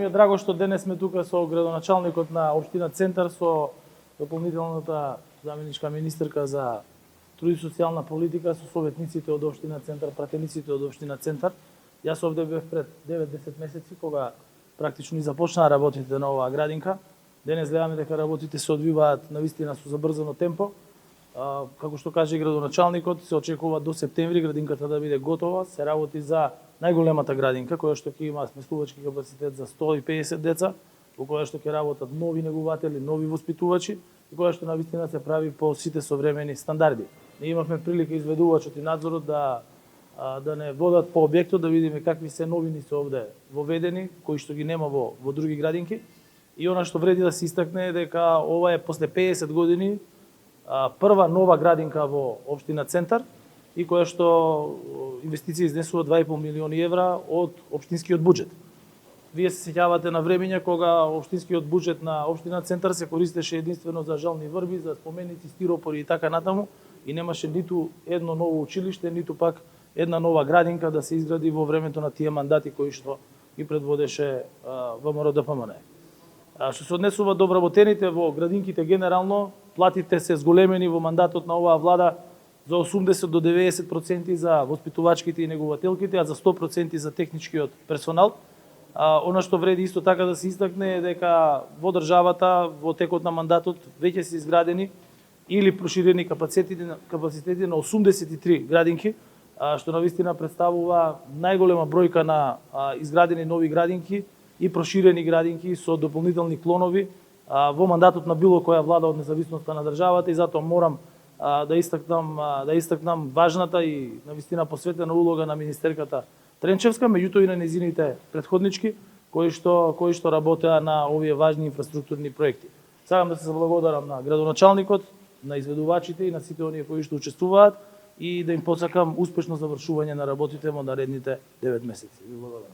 ми е драго што денес сме тука со градоначалникот на општина Центар, со дополнителната заменичка министерка за труд и социјална политика, со советниците од општина Центар, пратениците од општина Центар. Јас овде бев пред 9-10 месеци кога практично и започнаа работите на оваа градинка. Денес гледаме дека работите се одвиваат навистина со забрзано темпо. Како што каже градоначалникот, се очекува до септември градинката да биде готова. Се работи за најголемата градинка, која што ќе има сместувачки капацитет за 150 деца, во која што ќе работат нови негуватели, нови воспитувачи, и која што навистина се прави по сите современи стандарди. Ние имавме прилика изведувачот и надзорот да не водат по објектот, да видиме какви се новини се овде воведени, кои што ги нема во други градинки. И она што вреди да се истакне е дека ова е после 50 години прва нова градинка во општина Центар и која што инвестиција изнесува 2,5 милиони евра од општинскиот буџет. Вие се сеќавате на времења кога општинскиот буџет на општина Центар се користеше единствено за жални врби, за споменици, стиропори и така натаму, и немаше ниту едно ново училиште, ниту пак една нова градинка да се изгради во времето на тие мандати кои што ги предводеше ВМРО ДПМН. Што се однесува до вработените во градинките генерално, платите се зголемени во мандатот на оваа влада за 80 до 90% за воспитувачките и негувателките, а за 100% за техничкиот персонал. Она што вреди исто така да се истакне е дека во државата во текот на мандатот веќе се изградени или проширени капацитети на 83 градинки, што навистина представува најголема бројка на изградени нови градинки и проширени градинки со дополнителни клонови во мандатот на било која влада од независноста на државата, и затоа морам да истакнам важната и навистина посветена улога на министерката Тренчевска, меѓутоа и на незините претходнички кои што работеа на овие важни инфраструктурни проекти. Сакам да се заблагодарам на градоначалникот, на изведувачите и на сите оние кои што учествуваат и да им посакам успешно завршување на работите во наредните 9 месеци. Ви благодарам.